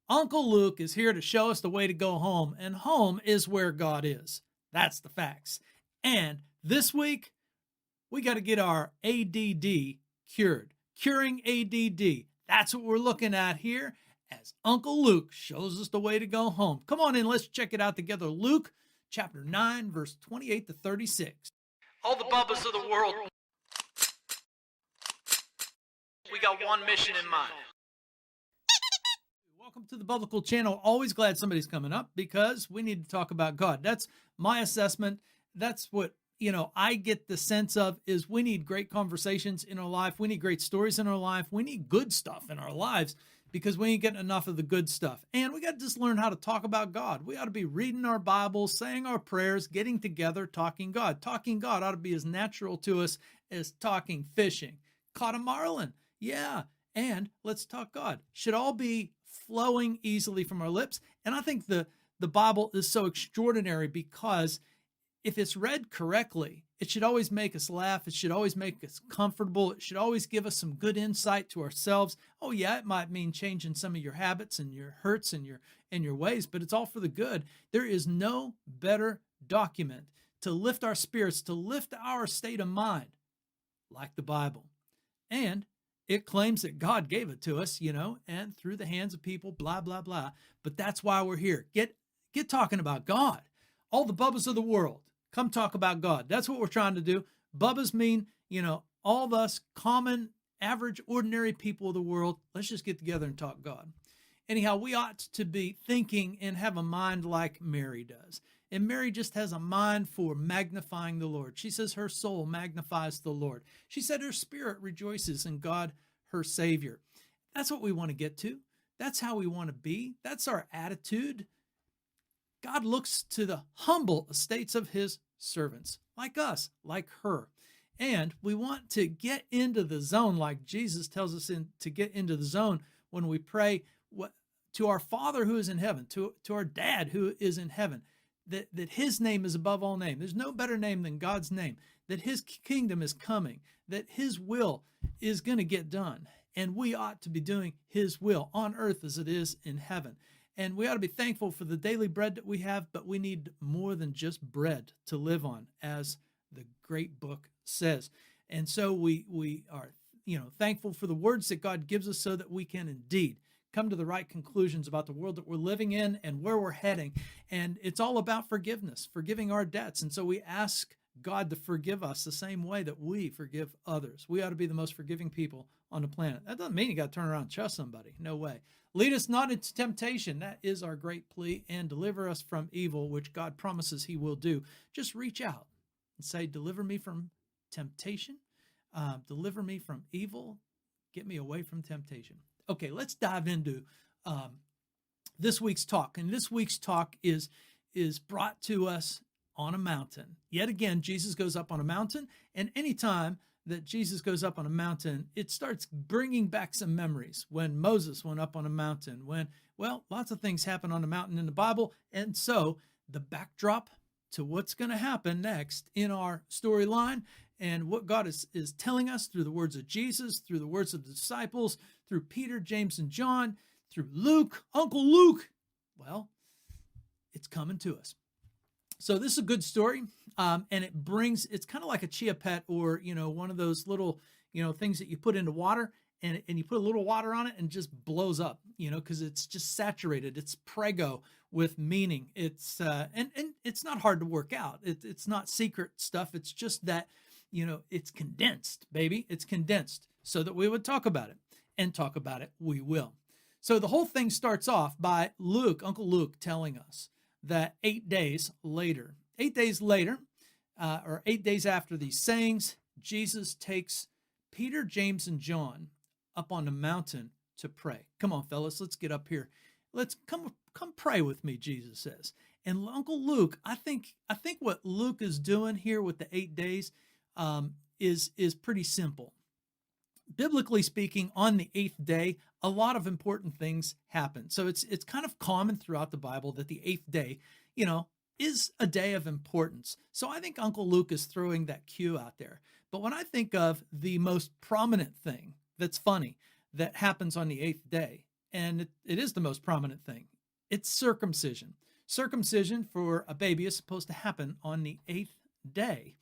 Uncle Luke is here to show us the way to go home, and home is where God is. That's the facts. And this week, we got to get our ADD cured. Curing ADD. That's what we're looking at here as Uncle Luke shows us the way to go home. Come on in, let's check it out together. Luke chapter 9, verse 28 to 36. All the bubbas of the world, we got one mission in mind. Welcome to the Biblical Channel. Always glad somebody's coming up because we need to talk about God. That's my assessment. That's what, I get the sense of is we need great conversations in our life. We need great stories in our life. We need good stuff in our lives because we ain't getting enough of the good stuff. And we got to just learn how to talk about God. We ought to be reading our Bibles, saying our prayers, getting together, talking God. Talking God ought to be as natural to us as talking fishing. Caught a marlin. Yeah. And let's talk God. Should all be flowing easily from our lips. And I think the Bible is so extraordinary because if it's read correctly, it should always make us laugh. It should always make us comfortable. It should always give us some good insight to ourselves. Oh yeah, it might mean changing some of your habits and your hurts and your ways, but it's all for the good. There is no better document to lift our spirits, to lift our state of mind like the Bible. And it claims that God gave it to us, and through the hands of people, blah, blah, blah. But that's why we're here. Get talking about God. All the bubbas of the world, come talk about God. That's what we're trying to do. Bubbas mean, all of us common, average, ordinary people of the world. Let's just get together and talk God. Anyhow, we ought to be thinking and have a mind like Mary does. And Mary just has a mind for magnifying the Lord. She says her soul magnifies the Lord. She said her spirit rejoices in God, her Savior. That's what we want to get to. That's how we want to be. That's our attitude. God looks to the humble estates of his servants, like us, like her. And we want to get into the zone like Jesus tells us to get into the zone when we pray to our Father who is in heaven, to our Dad who is in heaven. That his name is above all name. There's no better name than God's name, that his kingdom is coming, that his will is going to get done. And we ought to be doing his will on earth as it is in heaven. And we ought to be thankful for the daily bread that we have, but we need more than just bread to live on, as the great book says. And so we are, thankful for the words that God gives us so that we can indeed come to the right conclusions about the world that we're living in and where we're heading. And it's all about forgiveness, forgiving our debts. And so we ask God to forgive us the same way that we forgive others. We ought to be the most forgiving people on the planet. That doesn't mean you got to turn around and trust somebody. No way. Lead us not into temptation. That is our great plea. And deliver us from evil, which God promises he will do. Just reach out and say, deliver me from temptation. Deliver me from evil. Get me away from temptation. Okay, let's dive into this week's talk. And this week's talk is brought to us on a mountain. Yet again, Jesus goes up on a mountain. And anytime that Jesus goes up on a mountain, it starts bringing back some memories. When Moses went up on a mountain, lots of things happen on a mountain in the Bible. And so the backdrop to what's going to happen next in our storyline and what God is telling us through the words of Jesus, through the words of the disciples, through Peter, James, and John, through Luke, Uncle Luke. Well, it's coming to us. So this is a good story, and it's kind of like a chia pet or, one of those little, things that you put into water and you put a little water on it and just blows up, because it's just saturated. It's prego with meaning. It's, and it's not hard to work out. It's not secret stuff. It's just that, it's condensed, baby. It's condensed so that we would talk about it, and talk about it we will. So the whole thing starts off by Uncle Luke telling us that 8 days later, or 8 days after these sayings, Jesus takes Peter, James, and John up on the mountain to pray. Come on, fellas, let's get up here. Let's come pray with me, Jesus says. And Uncle Luke, I think what Luke is doing here with the 8 days is pretty simple. Biblically speaking, on the 8th day, a lot of important things happen. So it's kind of common throughout the Bible that the 8th day, is a day of importance. So I think Uncle Luke is throwing that cue out there. But when I think of the most prominent thing that's funny that happens on the 8th day, and it is the most prominent thing. It's circumcision. Circumcision for a baby is supposed to happen on the eighth day.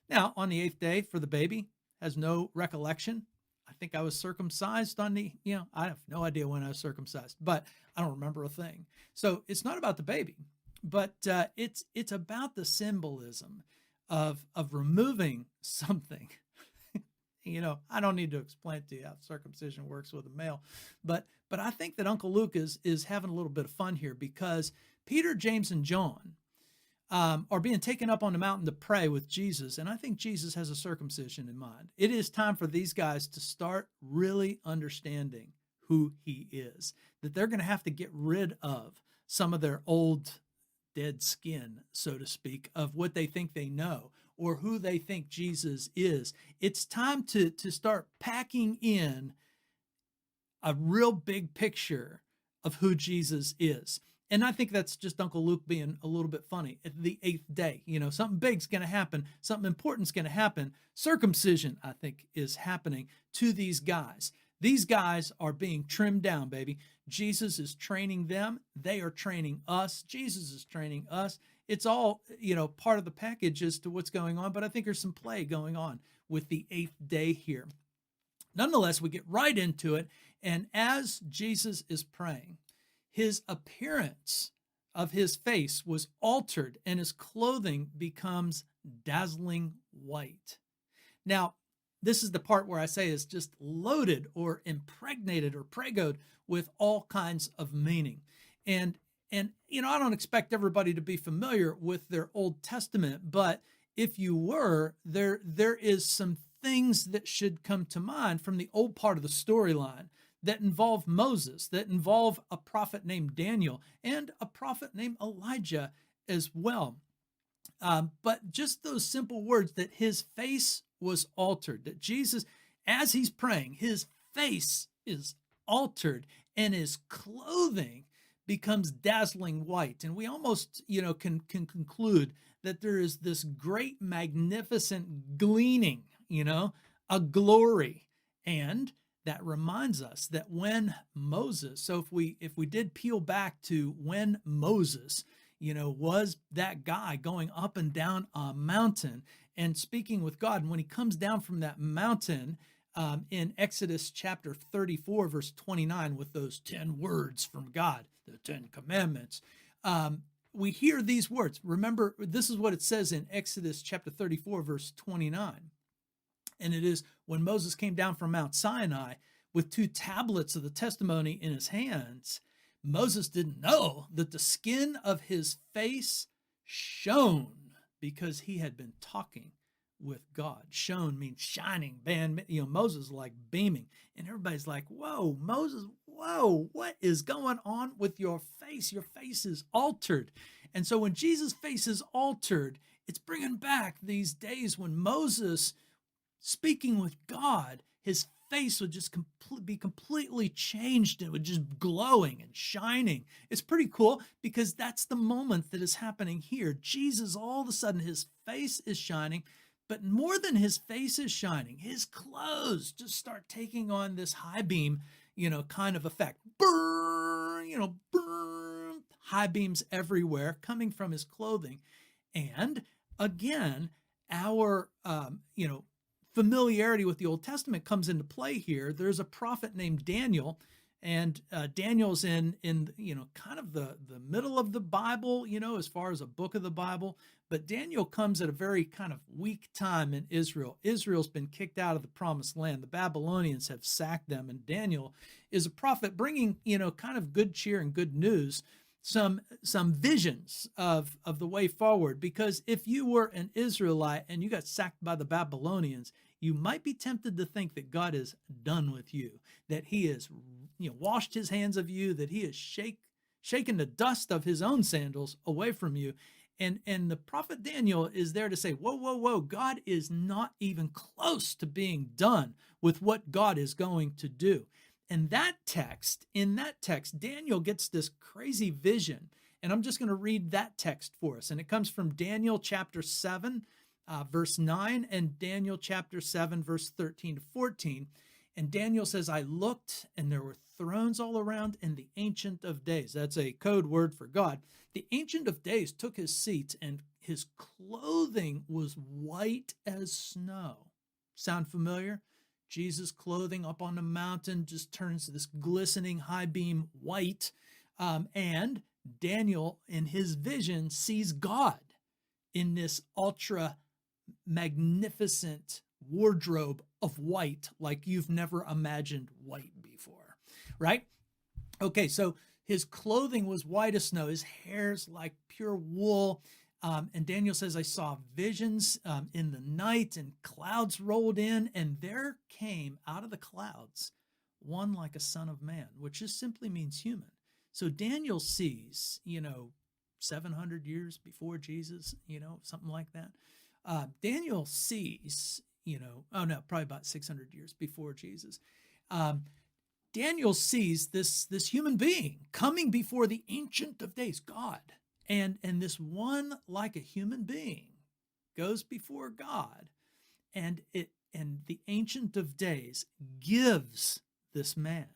Now, on the eighth day for the baby, has no recollection. I think I was circumcised on I have no idea when I was circumcised, but I don't remember a thing. So it's not about the baby, but it's about the symbolism of removing something. I don't need to explain to you how circumcision works with a male, but I think that Uncle Luke is having a little bit of fun here, because Peter, James, and John are being taken up on the mountain to pray with Jesus, and I think Jesus has a circumcision in mind. It is time for these guys to start really understanding who he is, that they're going to have to get rid of some of their old dead skin, so to speak, of what they think they know or who they think Jesus is. It's time to start packing in a real big picture of who Jesus is. And I think that's just Uncle Luke being a little bit funny. At the eighth day, something big's going to happen. Something important's going to happen. Circumcision, I think, is happening to these guys. These guys are being trimmed down, baby. Jesus is training them. They are training us. Jesus is training us. It's all, part of the package as to what's going on. But I think there's some play going on with the eighth day here. Nonetheless, we get right into it. And as Jesus is praying, his appearance of his face was altered and his clothing becomes dazzling white. Now, this is the part where I say is just loaded or impregnated or pregoed with all kinds of meaning. And I don't expect everybody to be familiar with their Old Testament, but if you were, there is some things that should come to mind from the old part of the storyline that involve Moses, that involve a prophet named Daniel and a prophet named Elijah as well. But just those simple words that his face was altered, that Jesus, as he's praying, his face is altered and his clothing becomes dazzling white. And we almost, can conclude that there is this great, magnificent gleaning, a glory. And that reminds us that when Moses, so if we did peel back to when Moses, was that guy going up and down a mountain and speaking with God, and when he comes down from that mountain in Exodus chapter 34, verse 29, with those 10 words from God, the 10 commandments, we hear these words. Remember, this is what it says in Exodus chapter 34, verse 29. And it is when Moses came down from Mount Sinai with 2 tablets of the testimony in his hands, Moses didn't know that the skin of his face shone because he had been talking with God. Shone means shining. Moses like beaming. And everybody's like, whoa, Moses, whoa, what is going on with your face? Your face is altered. And so when Jesus' face is altered, it's bringing back these days when Moses, speaking with God, his face would just be completely changed. It would just glowing and shining. It's pretty cool because that's the moment that is happening here. Jesus, all of a sudden, his face is shining, but more than his face is shining, his clothes just start taking on this high beam, kind of effect. Burn, burn, high beams everywhere coming from his clothing. And again, our, familiarity with the Old Testament comes into play here. There's a prophet named Daniel, and Daniel's in kind of the middle of the Bible, as far as a book of the Bible. But Daniel comes at a very kind of weak time in Israel. Israel's been kicked out of the promised land. The Babylonians have sacked them, and Daniel is a prophet bringing, kind of good cheer and good news, some visions of the way forward. Because if you were an Israelite and you got sacked by the Babylonians, you might be tempted to think that God is done with you, that he has washed his hands of you, that he has shaken the dust of his own sandals away from you. And the prophet Daniel is there to say, whoa, whoa, whoa, God is not even close to being done with what God is going to do. And in that text, Daniel gets this crazy vision. And I'm just going to read that text for us. And it comes from Daniel chapter 7, verse 9, and Daniel chapter 7, verse 13 to 14. And Daniel says, I looked and there were thrones all around, and the Ancient of Days, that's a code word for God, the Ancient of Days took his seat, and his clothing was white as snow. Sound familiar? Jesus' clothing up on the mountain just turns this glistening high beam white. And Daniel, in his vision, sees God in this ultra magnificent wardrobe of white, like you've never imagined white before, right? Okay, so his clothing was white as snow, his hair's like pure wool. And Daniel says, I saw visions in the night, and clouds rolled in, and there came out of the clouds one like a son of man, which just simply means human. So Daniel sees, 700 years before Jesus, something like that. Daniel sees, probably about 600 years before Jesus. Daniel sees this human being coming before the Ancient of Days, God. And this one, like a human being, goes before God, and the Ancient of Days gives this man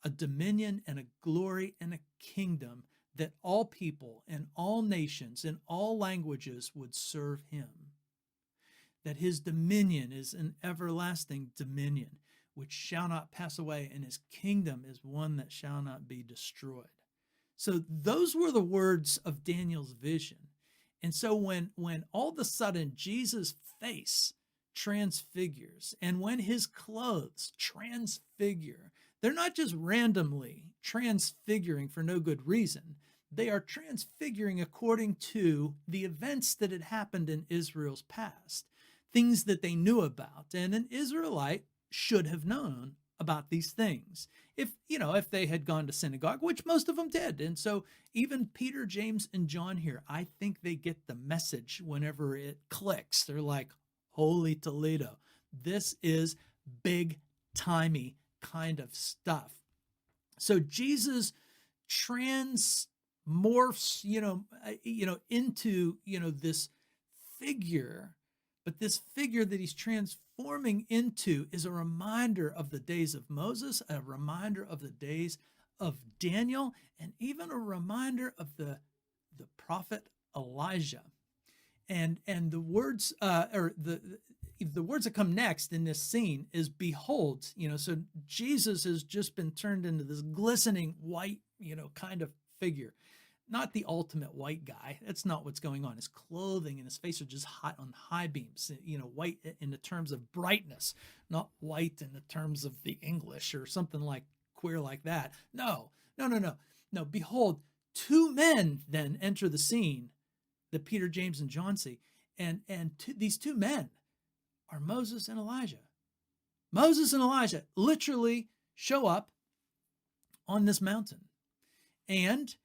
a dominion and a glory and a kingdom that all people and all nations and all languages would serve him. That his dominion is an everlasting dominion which shall not pass away, and his kingdom is one that shall not be destroyed. So those were the words of Daniel's vision. And so when all of a sudden Jesus' face transfigures, and when his clothes transfigure, they're not just randomly transfiguring for no good reason. They are transfiguring according to the events that had happened in Israel's past, things that they knew about. And an Israelite should have known about these things if they had gone to synagogue, which most of them did. And so even Peter, James, and John here, I think they get the message whenever it clicks. They're like, holy Toledo, this is big timey kind of stuff. So Jesus transmorphs, into, this figure, but this figure that he's transforming into is a reminder of the days of Moses, a reminder of the days of Daniel, and even a reminder of the prophet Elijah. And the words the words that come next in this scene is behold. So Jesus has just been turned into this glistening white, kind of figure. Not the ultimate white guy. That's not what's going on. His clothing and his face are just hot on high beams, white in the terms of brightness, not white in the terms of the English or something like queer like that. No. Behold, two men then enter the scene that Peter, James, and John see. And these two men are Moses and Elijah. Moses and Elijah literally show up on this mountain. And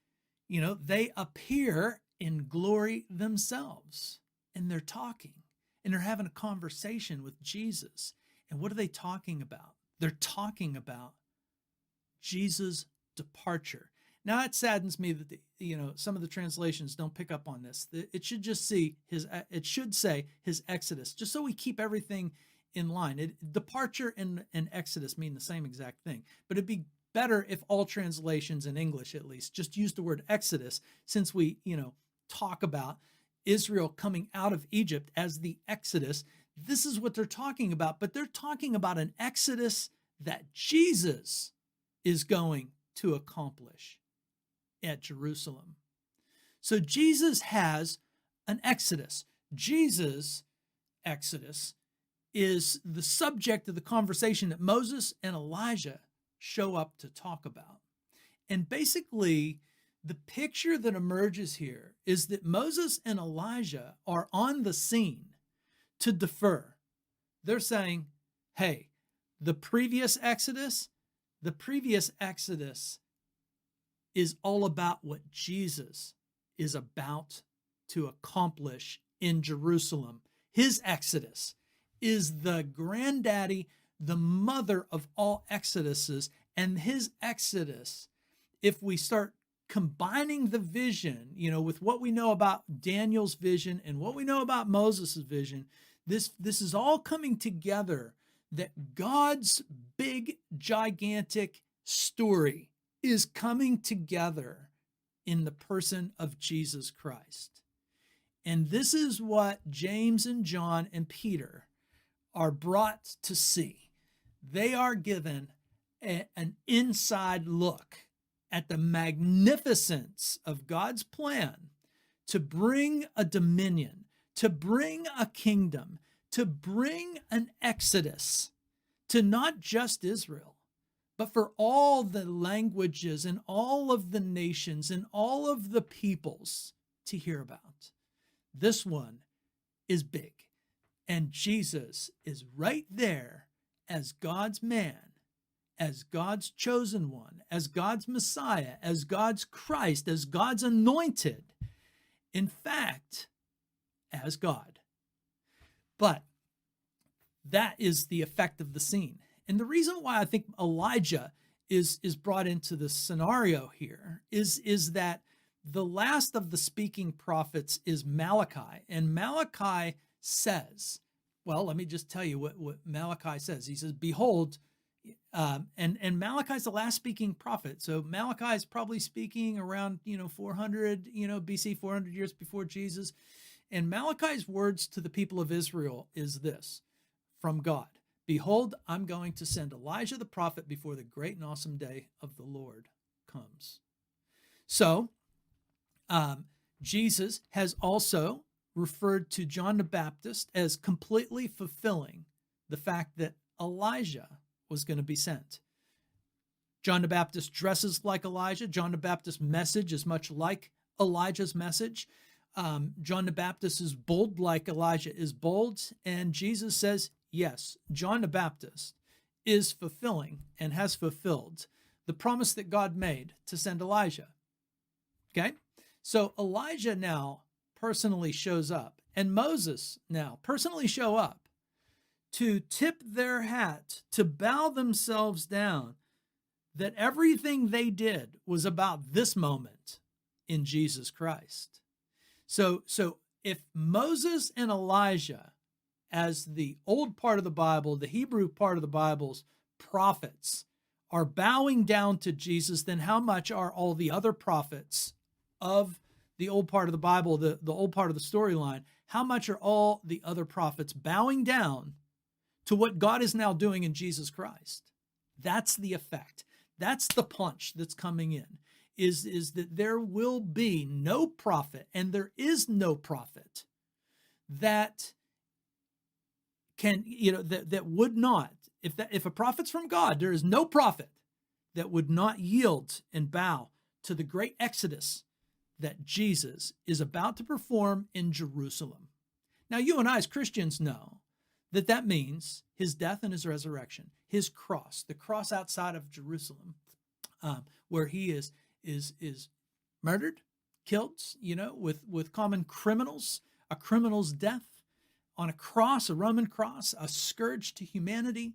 they appear in glory themselves, and they're talking, and they're having a conversation with Jesus. And what are they talking about? They're talking about Jesus' departure. Now, it saddens me that some of the translations don't pick up on this. It should just say his exodus, just so we keep everything in line. Departure and exodus mean the same exact thing, but it'd be better if all translations in English, at least, just use the word Exodus, since we, talk about Israel coming out of Egypt as the Exodus. This is what they're talking about, but they're talking about an Exodus that Jesus is going to accomplish at Jerusalem. So Jesus has an Exodus. Jesus' Exodus is the subject of the conversation that Moses and Elijah show up to talk about. And basically, the picture that emerges here is that Moses and Elijah are on the scene to defer. They're saying, hey, the previous Exodus is all about what Jesus is about to accomplish in Jerusalem. His Exodus is the granddaddy, the mother of all exoduses, and his Exodus, if we start combining the vision, with what we know about Daniel's vision and what we know about Moses' vision, this is all coming together that God's big, gigantic story is coming together in the person of Jesus Christ. And this is what James and John and Peter are brought to see. They are given an inside look at the magnificence of God's plan to bring a dominion, to bring a kingdom, to bring an exodus to not just Israel, but for all the languages and all of the nations and all of the peoples to hear about. This one is big, and Jesus is right there as God's man, as God's chosen one, as God's Messiah, as God's Christ, as God's anointed. In fact, as God. But that is the effect of the scene. And the reason why I think Elijah is brought into the scenario here is that the last of the speaking prophets is Malachi. And Malachi says, well, let me just tell you what Malachi says. He says, behold, and Malachi is the last speaking prophet. So Malachi is probably speaking around, 400, BC, 400 years before Jesus. And Malachi's words to the people of Israel is this from God. Behold, I'm going to send Elijah the prophet before the great and awesome day of the Lord comes. So Jesus has also referred to John the Baptist as completely fulfilling the fact that Elijah was going to be sent. John the Baptist dresses like Elijah. John the Baptist's message is much like Elijah's message. John the Baptist is bold like Elijah is bold. And Jesus says, yes, John the Baptist is fulfilling and has fulfilled the promise that God made to send Elijah. Okay? So Elijah now personally shows up, and Moses now personally show up to tip their hat, to bow themselves down, that everything they did was about this moment in Jesus Christ. So if Moses and Elijah, as the old part of the Bible, the Hebrew part of the Bible's prophets, are bowing down to Jesus, then how much are all the other prophets of the old part of the Bible, the old part of the storyline, how much are all the other prophets bowing down to what God is now doing in Jesus Christ? That's the effect. That's the punch that's coming in, is that there will be no prophet, and there is no prophet that can, that would not, if a prophet's from God, there is no prophet that would not yield and bow to the great exodus that Jesus is about to perform in Jerusalem. Now, you and I as Christians know that means his death and his resurrection, his cross, the cross outside of Jerusalem, where he is murdered, killed, with common criminals, a criminal's death on a cross, a Roman cross, a scourge to humanity.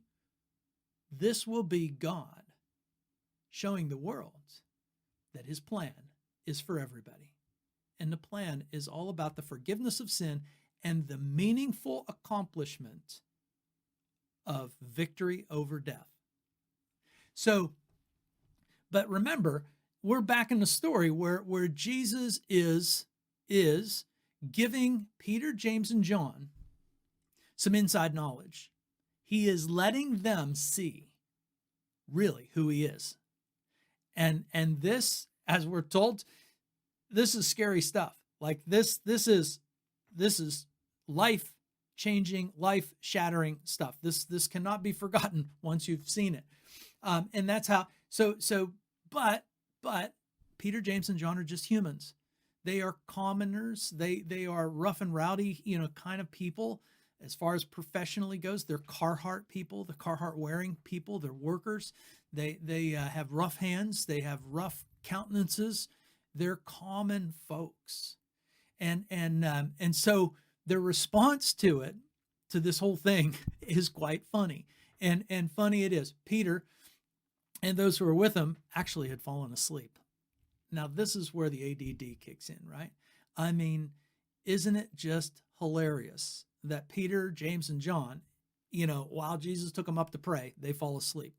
This will be God showing the world that his plan is for everybody. And the plan is all about the forgiveness of sin and the meaningful accomplishment of victory over death. So, but remember, we're back in the story where Jesus is giving Peter, James, and John some inside knowledge. He is letting them see really who he is. And this, as we're told, this is scary stuff. Like this is life-changing, life-shattering stuff. This cannot be forgotten once you've seen it. And that's how, but Peter, James, and John are just humans. They are commoners. They are rough and rowdy, kind of people. As far as professionally goes, they're Carhartt people, the Carhartt wearing people, they're workers. They have rough hands. They have rough countenances. They're common folks. And so their response to this whole thing is quite funny. And funny it is. Peter and those who were with him actually had fallen asleep. Now, this is where the ADD kicks in, right? I mean, isn't it just hilarious that Peter, James, and John, while Jesus took them up to pray, they fall asleep.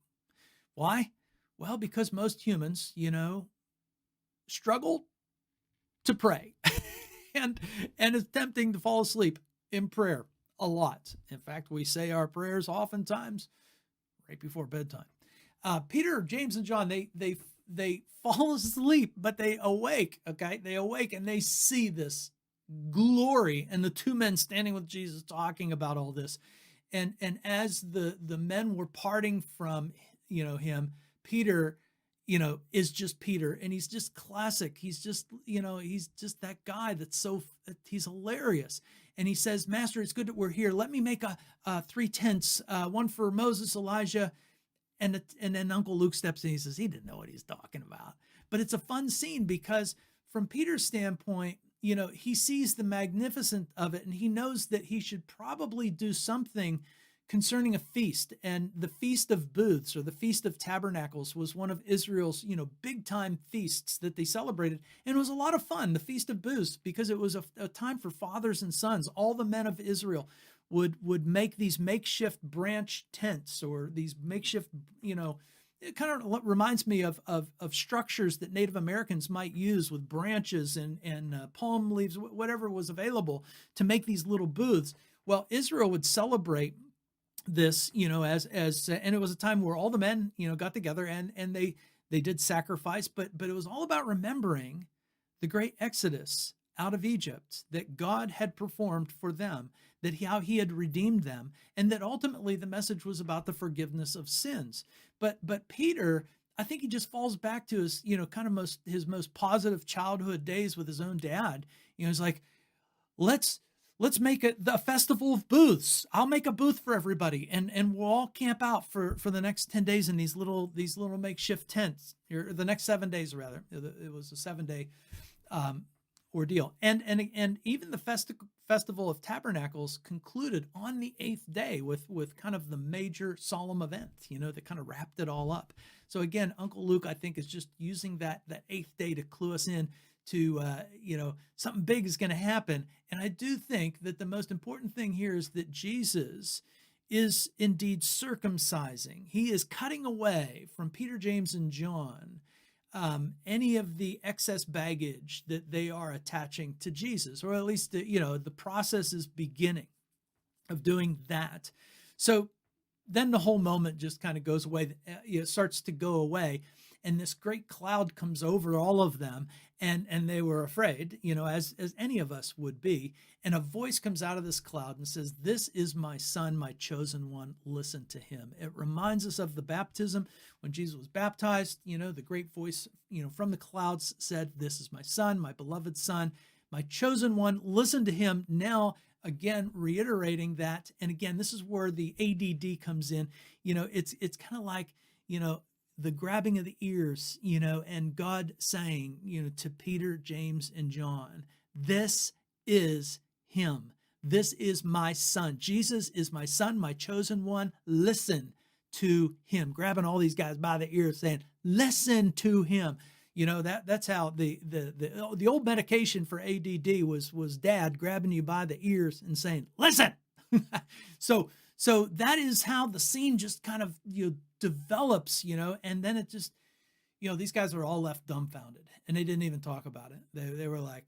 Why? Well, because most humans, struggle to pray and it's tempting to fall asleep in prayer a lot. In fact, we say our prayers oftentimes right before bedtime. Peter, James, and John, they fall asleep, but they awake. Okay, they awake and they see this glory, and the two men standing with Jesus talking about all this, and as the men were parting from him, Peter is just Peter, and he's just classic. He's just he's just that guy he's hilarious. And he says, Master, it's good that we're here. Let me make a 3 tents, one for Moses, Elijah, and then Uncle Luke steps in. He says he didn't know what he's talking about. But it's a fun scene because from Peter's standpoint, he sees the magnificence of it, and he knows that he should probably do something concerning a feast. And the Feast of Booths, or the Feast of Tabernacles, was one of Israel's, big time feasts that they celebrated. And it was a lot of fun, the Feast of Booths, because it was a time for fathers and sons. All the men of Israel would make these makeshift branch tents, or these makeshift, it kind of reminds me of structures that Native Americans might use with branches and palm leaves, whatever was available, to make these little booths. Well, Israel would celebrate this, and it was a time where all the men, got together and they did sacrifice, but it was all about remembering the great Exodus out of Egypt that God had performed for them, how he had redeemed them, and that ultimately the message was about the forgiveness of sins. But Peter, I think he just falls back to his, his most positive childhood days with his own dad. He's like, let's make it the festival of booths. I'll make a booth for everybody, and we'll all camp out for the next 10 days in these little makeshift tents, or the next 7 days rather. It was a 7-day ordeal. And even the Festival of Tabernacles concluded on the 8th day with kind of the major solemn event, that kind of wrapped it all up. So again, Uncle Luke, I think, is just using that 8th day to clue us in to, something big is going to happen. And I do think that the most important thing here is that Jesus is indeed circumcising. He is cutting away from Peter, James, and John any of the excess baggage that they are attaching to Jesus, or at least, the process is beginning of doing that. So then the whole moment just kind of goes away, starts to go away. And this great cloud comes over all of them, and they were afraid, as any of us would be. And a voice comes out of this cloud and says, "This is my son, my chosen one. Listen to him." It reminds us of the baptism when Jesus was baptized. The great voice, from the clouds said, "This is my son, my beloved son, my chosen one. Listen to him." Now, again, reiterating that. And again, this is where the ADD comes in. It's kind of like, the grabbing of the ears, and God saying, to Peter, James, and John, "This is him. This is my son. Jesus is my son, my chosen one. Listen to him." Grabbing all these guys by the ears, saying, "Listen to him." That's how the old medication for ADD was dad grabbing you by the ears and saying, "Listen." So that is how the scene just kind of develops, and then it just, these guys were all left dumbfounded, and they didn't even talk about it. They were like,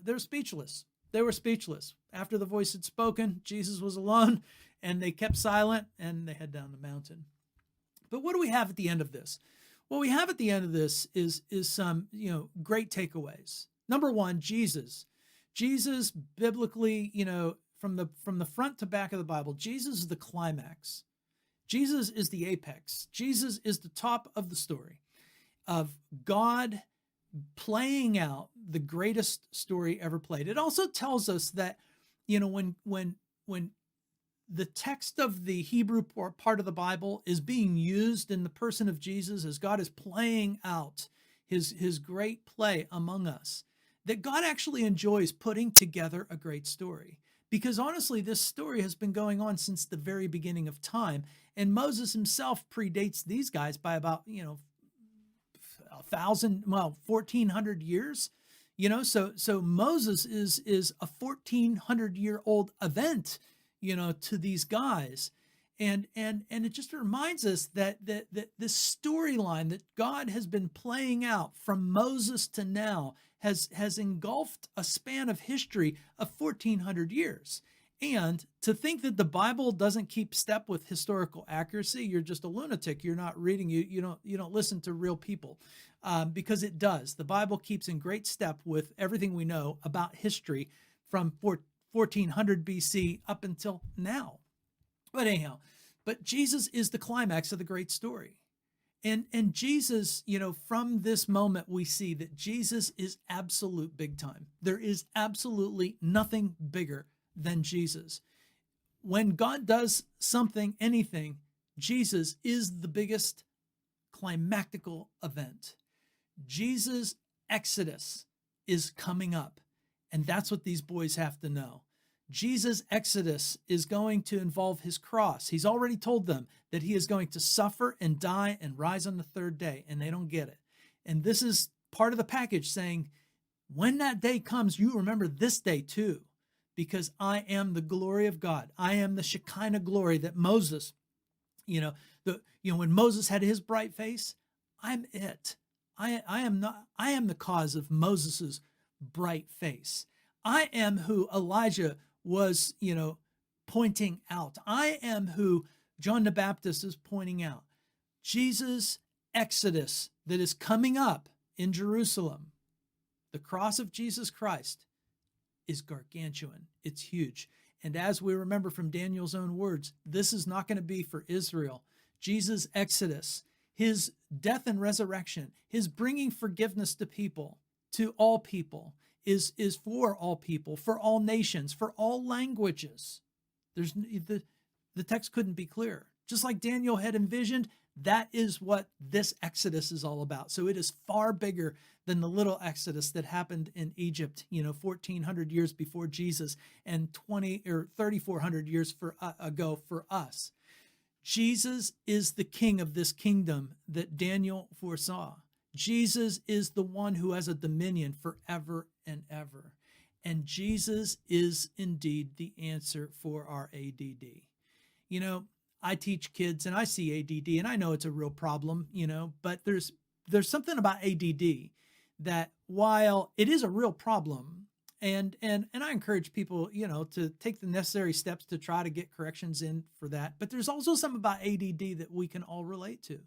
they're speechless. They were speechless. After the voice had spoken, Jesus was alone, and they kept silent, and they head down the mountain. But what do we have at the end of this? What we have at the end of this is some, great takeaways. Number one, Jesus biblically, from the front to back of the Bible, Jesus is the climax. Jesus is the apex. Jesus is the top of the story of God playing out the greatest story ever played. It also tells us that, when the text of the Hebrew part of the Bible is being used in the person of Jesus as God is playing out his great play among us, that God actually enjoys putting together a great story. Because honestly, this story has been going on since the very beginning of time. And Moses himself predates these guys by about, 1,400 years. So Moses is a 1,400-year-old event, to these guys. And it just reminds us that this storyline that God has been playing out from Moses to now has engulfed a span of history of 1400 years. And to think that the Bible doesn't keep step with historical accuracy, you're just a lunatic. You're not reading. You don't listen to real people, because it does. The Bible keeps in great step with everything we know about history from 1400 BC up until now. But anyhow, Jesus is the climax of the great story. And Jesus, from this moment, we see that Jesus is absolute big time. There is absolutely nothing bigger than Jesus. When God does something, anything, Jesus is the biggest climactical event. Jesus' exodus is coming up. And that's what these boys have to know. Jesus' exodus is going to involve his cross. He's already told them that he is going to suffer and die and rise on the third day, and they don't get it. And this is part of the package saying, when that day comes, you remember this day too, because I am the glory of God. I am the Shekinah glory that Moses, when Moses had his bright face, I'm it. I am the cause of Moses's bright face. I am who Elijah was, pointing out. I am who John the Baptist is pointing out. Jesus' exodus that is coming up in Jerusalem, the cross of Jesus Christ, is gargantuan. It's huge. And as we remember from Daniel's own words, this is not going to be for Israel. Jesus' exodus, his death and resurrection, his bringing forgiveness to people, to all people, is for all people, for all nations, for all languages. The text couldn't be clearer. Just like Daniel had envisioned, that is what this Exodus is all about. So it is far bigger than the little Exodus that happened in Egypt, 1,400 years before Jesus and 3,400 years ago for us. Jesus is the king of this kingdom that Daniel foresaw. Jesus is the one who has a dominion forever and ever. And Jesus is indeed the answer for our ADD. I teach kids and I see ADD and I know it's a real problem, but there's something about ADD that while it is a real problem, and I encourage people, to take the necessary steps to try to get corrections in for that. But there's also something about ADD that we can all relate to.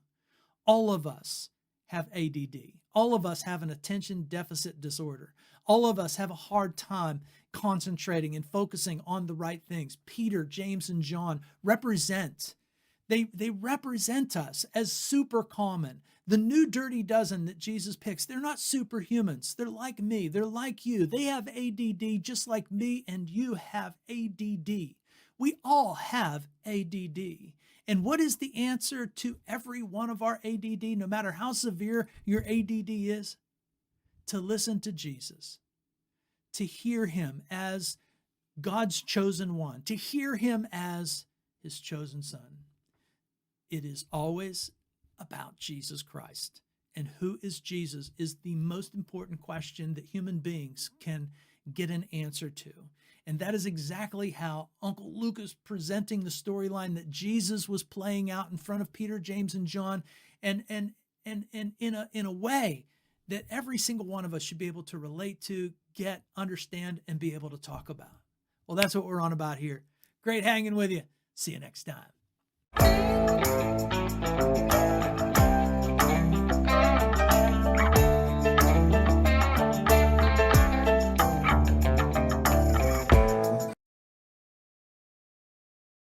All of us have ADD. All of us have an attention deficit disorder. All of us have a hard time concentrating and focusing on the right things. Peter, James, and John represent. They represent us as super common. The new dirty dozen that Jesus picks, they're not superhumans. They're like me. They're like you. They have ADD just like me and you have ADD. We all have ADD. And what is the answer to every one of our ADD, no matter how severe your ADD is? To listen to Jesus, to hear him as God's chosen one, to hear him as his chosen son. It is always about Jesus Christ. And who is Jesus is the most important question that human beings can get an answer to. And that is exactly how Uncle Luke is presenting the storyline that Jesus was playing out in front of Peter, James, and John, and in a way that every single one of us should be able to relate to, get, understand, and be able to talk about. Well, that's what we're on about here. Great hanging with you. See you next time.